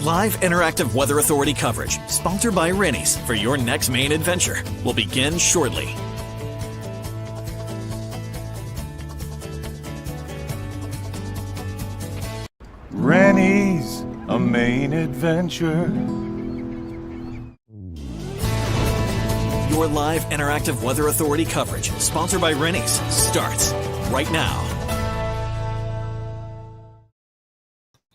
Live interactive Weather Authority coverage, sponsored by Rennie's, for your next Maine adventure, will begin shortly. Rennie's, a Maine adventure. Your live interactive Weather Authority coverage, sponsored by Rennie's, starts right now.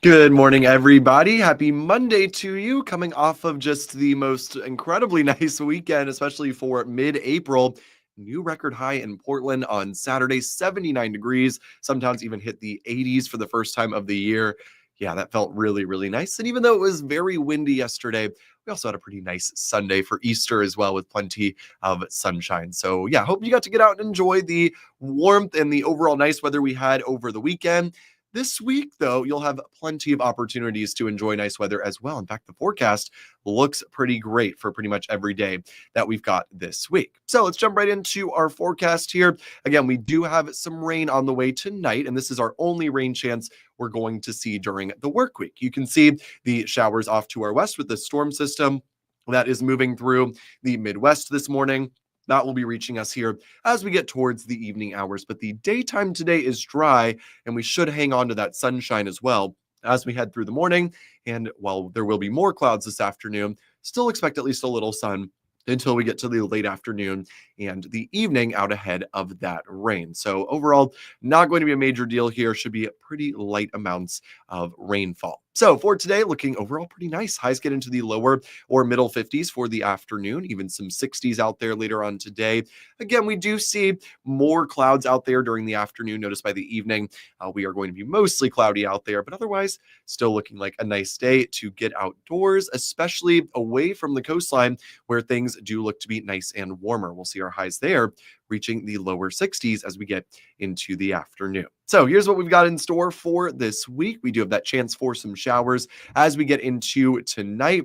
Good morning, everybody. Happy Monday to you, coming off of just the most incredibly nice weekend, especially for mid-April. New record high in Portland on Saturday, 79 degrees, sometimes even hit the 80s for the first time of the year. Yeah, that felt really, really nice. And even though it was very windy yesterday, we also had a pretty nice Sunday for Easter as well, with plenty of sunshine. So yeah, hope you got to get out and enjoy the warmth and the overall nice weather we had over the weekend. This week, though, you'll have plenty of opportunities to enjoy nice weather as well. In fact, the forecast looks pretty great for pretty much every day that we've got this week. So let's jump right into our forecast here. Again, we do have some rain on the way tonight, and this is our only rain chance we're going to see during the work week. You can see the showers off to our west with the storm system that is moving through the Midwest this morning. That will be reaching us here as we get towards the evening hours. But the daytime today is dry, and we should hang on to that sunshine as well as we head through the morning. And while there will be more clouds this afternoon, still expect at least a little sun until we get to the late afternoon and the evening out ahead of that rain. So overall, not going to be a major deal here. Should be pretty light amounts of rainfall. So for today, looking overall pretty nice. Highs get into the lower or middle 50s for the afternoon, even some 60s out there later on today. Again, we do see more clouds out there during the afternoon. Notice by the evening, we are going to be mostly cloudy out there, but otherwise still looking like a nice day to get outdoors, especially away from the coastline where things do look to be nice and warmer. We'll see our highs there reaching the lower 60s as we get into the afternoon. So here's what we've got in store for this week. We do have that chance for some showers as we get into tonight.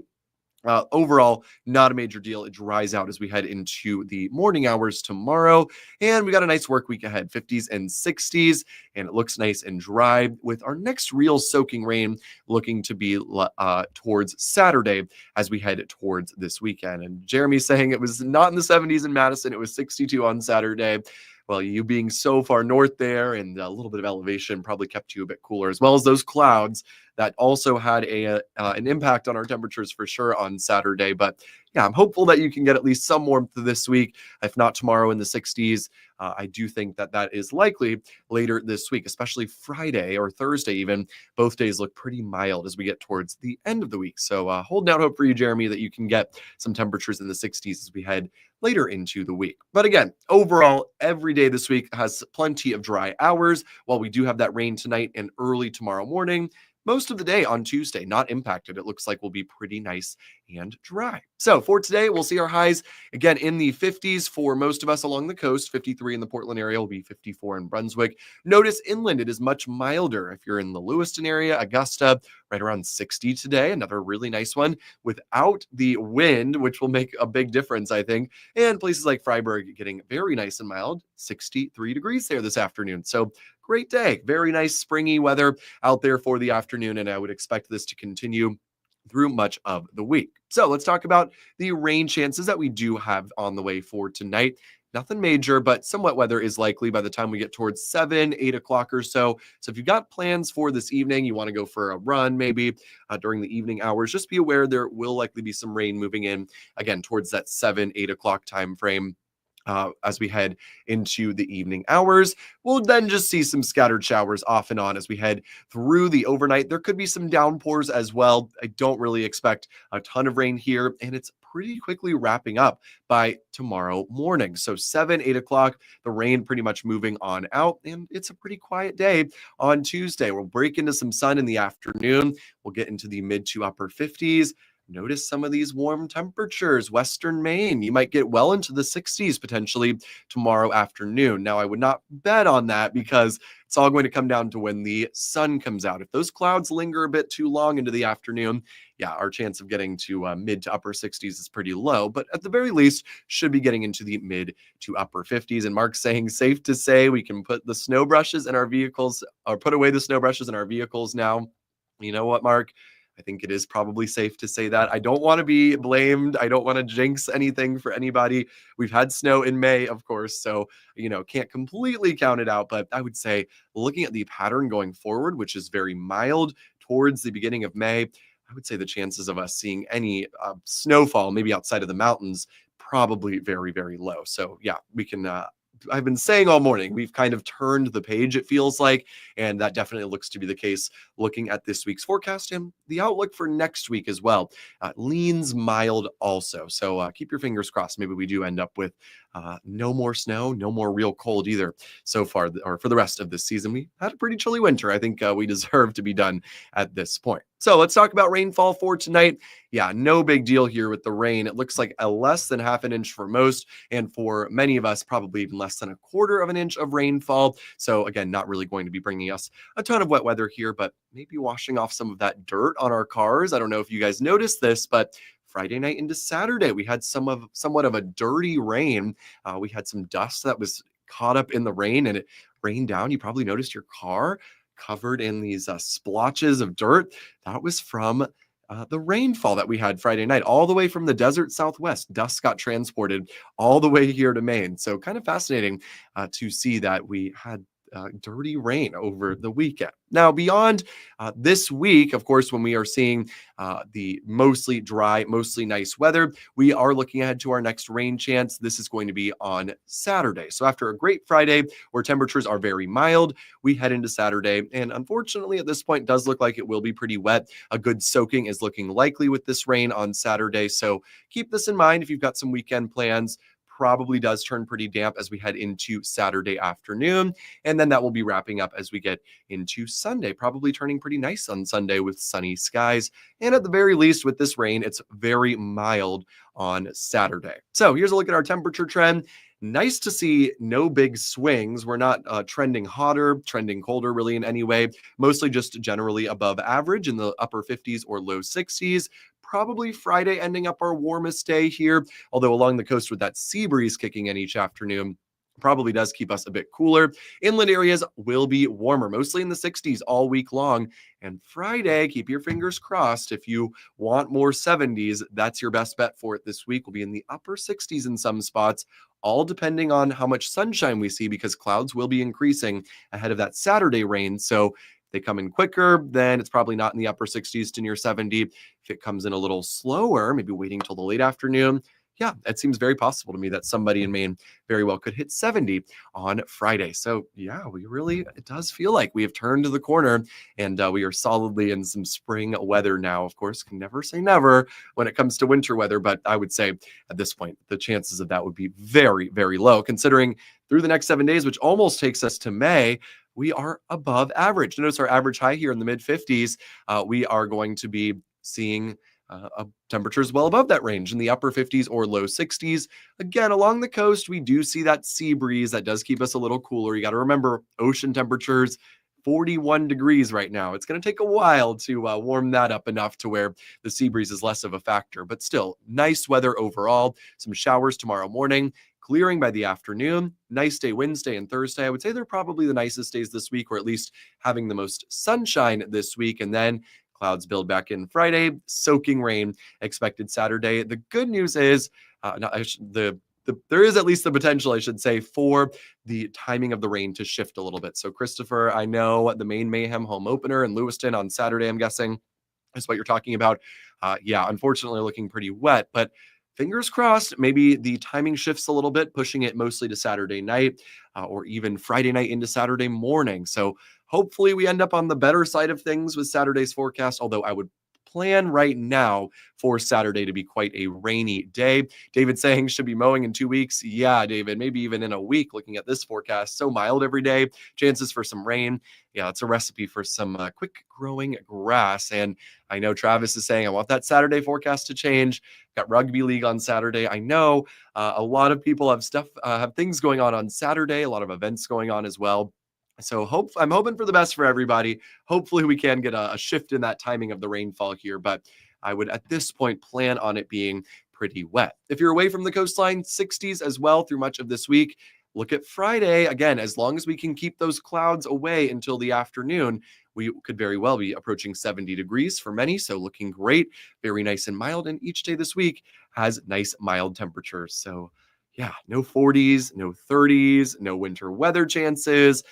Overall, not a major deal. It dries out as we head into the morning hours tomorrow. And we got a nice work week ahead, 50s and 60s. And it looks nice and dry, with our next real soaking rain looking to be towards Saturday as we head towards this weekend. And Jeremy's saying it was not in the 70s in Madison. It was 62 on Saturday. Well, you being so far north there and a little bit of elevation probably kept you a bit cooler, as well as those clouds that also had an impact on our temperatures for sure on Saturday. But yeah, I'm hopeful that you can get at least some warmth this week, if not tomorrow in the 60s. I do think that is likely later this week, especially Friday or Thursday even. Both days look pretty mild as we get towards the end of the week. So holding out hope for you, Jeremy, that you can get some temperatures in the 60s as we head later into the week. But again, overall, every day this week has plenty of dry hours. While we do have that rain tonight and early tomorrow morning, most of the day on Tuesday not impacted. It looks like we'll be pretty nice and dry. So for today, we'll see our highs again in the 50s for most of us along the coast. 53 in the Portland area, will be 54 in Brunswick. Notice inland, it is much milder. If you're in the Lewiston area, Augusta, right around 60 today. Another really nice one without the wind, which will make a big difference, I think. And places like Freiburg getting very nice and mild, 63 degrees there this afternoon. So great day. Very nice springy weather out there for the afternoon, and I would expect this to continue through much of the week. So let's talk about the rain chances that we do have on the way for tonight. Nothing major, but some wet weather is likely by the time we get towards 7, 8 o'clock or so. So if you've got plans for this evening, you want to go for a run maybe during the evening hours, just be aware there will likely be some rain moving in again towards that 7, 8 o'clock time frame. As we head into the evening hours, we'll then just see some scattered showers off and on as we head through the overnight. There could be some downpours as well. I don't really expect a ton of rain here, and it's pretty quickly wrapping up by tomorrow morning. So 7, 8 o'clock, the rain pretty much moving on out, and it's a pretty quiet day on Tuesday. We'll break into some sun in the afternoon. We'll get into the mid to upper 50s. Notice some of these warm temperatures. Western Maine, you might get well into the 60s potentially tomorrow afternoon. Now, I would not bet on that because it's all going to come down to when the sun comes out. If those clouds linger a bit too long into the afternoon, yeah, our chance of getting to mid to upper 60s is pretty low, but at the very least, should be getting into the mid to upper 50s. And Mark's saying, safe to say we can put the snow brushes in our vehicles, or put away the snow brushes in our vehicles now. You know what, Mark? I think it is probably safe to say that. I don't want to be blamed. I don't want to jinx anything for anybody. We've had snow in May, of course, so, can't completely count it out. But I would say looking at the pattern going forward, which is very mild towards the beginning of May, I would say the chances of us seeing any snowfall, maybe outside of the mountains, probably very, very low. So yeah, we can I've been saying all morning, we've kind of turned the page, it feels like, and that definitely looks to be the case looking at this week's forecast and the outlook for next week as well. Leans mild also. So keep your fingers crossed. Maybe we do end up with no more snow, no more real cold either so far, or for the rest of this season. We had a pretty chilly winter. I think we deserve to be done at this point. So let's talk about rainfall for tonight. Yeah, no big deal here with the rain. It looks like a less than half an inch for most, and for many of us, probably even less than a quarter of an inch of rainfall. So again, not really going to be bringing us a ton of wet weather here, but maybe washing off some of that dirt on our cars. I don't know if you guys noticed this, but Friday night into Saturday, we had somewhat of a dirty rain. We had some dust that was caught up in the rain, and it rained down. You probably noticed your car covered in these splotches of dirt. That was from the rainfall that we had Friday night, all the way from the desert Southwest. Dust got transported all the way here to Maine. So kind of fascinating to see that we had dirty rain over the weekend. Now, beyond this week, of course, when we are seeing the mostly dry, mostly nice weather, we are looking ahead to our next rain chance. This is going to be on Saturday. So after a great Friday where temperatures are very mild, we head into Saturday. And unfortunately, at this point, it does look like it will be pretty wet. A good soaking is looking likely with this rain on Saturday. So keep this in mind if you've got some weekend plans. Probably does turn pretty damp as we head into Saturday afternoon. And then that will be wrapping up as we get into Sunday, probably turning pretty nice on Sunday with sunny skies. And at the very least, with this rain, it's very mild on Saturday. So here's a look at our temperature trend. Nice to see no big swings. We're not trending hotter, trending colder really in any way, mostly just generally above average in the upper 50s or low 60s. Probably Friday ending up our warmest day here, although along the coast with that sea breeze kicking in each afternoon, probably does keep us a bit cooler. Inland areas will be warmer, mostly in the 60s all week long. And Friday, keep your fingers crossed. If you want more 70s, that's your best bet for it this week. We'll be in the upper 60s in some spots, all depending on how much sunshine we see, because clouds will be increasing ahead of that Saturday rain. So if they come in quicker, then it's probably not in the upper 60s to near 70. If it comes in a little slower, maybe waiting till the late afternoon, yeah, it seems very possible to me that somebody in Maine very well could hit 70 on Friday. So yeah, it does feel like we have turned the corner, and we are solidly in some spring weather now. Of course, can never say never when it comes to winter weather, but I would say at this point, the chances of that would be very, very low, considering through the next 7 days, which almost takes us to May, we are above average. Notice our average high here in the mid 50s. We are going to be seeing temperatures well above that range in the upper 50s or low 60s. Again, along the coast, we do see that sea breeze that does keep us a little cooler. You got to remember ocean temperatures, 41 degrees right now. It's going to take a while to warm that up enough to where the sea breeze is less of a factor, but still nice weather overall. Some showers tomorrow morning, clearing by the afternoon. Nice day Wednesday and Thursday. I would say they're probably the nicest days this week, or at least having the most sunshine this week. And then clouds build back in Friday, soaking rain expected Saturday. The good news is there is at least the potential, I should say, for the timing of the rain to shift a little bit. So Christopher, I know the Maine Mayhem home opener in Lewiston on Saturday, I'm guessing, is what you're talking about. Yeah, unfortunately looking pretty wet, but fingers crossed, maybe the timing shifts a little bit, pushing it mostly to Saturday night or even Friday night into Saturday morning. So hopefully we end up on the better side of things with Saturday's forecast, although I would plan right now for Saturday to be quite a rainy day. David saying should be mowing in 2 weeks. Yeah, David, maybe even in a week looking at this forecast. So mild every day, chances for some rain. Yeah, it's a recipe for some quick growing grass. And I know Travis is saying, I want that Saturday forecast to change. Got rugby league on Saturday. I know a lot of people have things going on Saturday, a lot of events going on as well. So I'm hoping for the best for everybody. Hopefully we can get a shift in that timing of the rainfall here, but I would at this point plan on it being pretty wet. If you're away from the coastline, 60s as well through much of this week. Look at Friday. Again, as long as we can keep those clouds away until the afternoon, we could very well be approaching 70 degrees for many. So looking great, very nice and mild. And each day this week has nice mild temperatures. So yeah, no 40s, no 30s, no winter weather chances.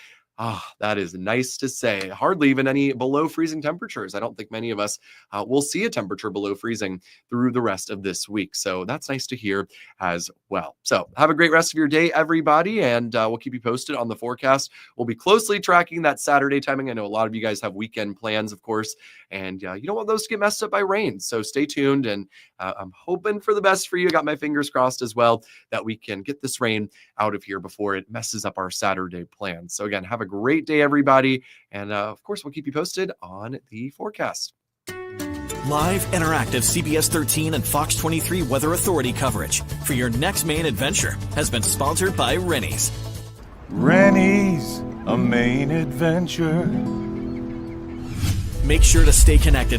That is nice to say. Hardly even any below freezing temperatures. I don't think many of us will see a temperature below freezing through the rest of this week. So that's nice to hear as well. So have a great rest of your day, everybody. And we'll keep you posted on the forecast. We'll be closely tracking that Saturday timing. I know a lot of you guys have weekend plans, of course, and you don't want those to get messed up by rain. So stay tuned. And I'm hoping for the best for you. I got my fingers crossed as well that we can get this rain out of here before it messes up our Saturday plans. So again, have a great day, everybody. And of course, we'll keep you posted on the forecast. Live, interactive CBS 13 and Fox 23 Weather Authority coverage for your next Maine adventure has been sponsored by Rennie's. Rennie's, a Maine adventure. Make sure to stay connected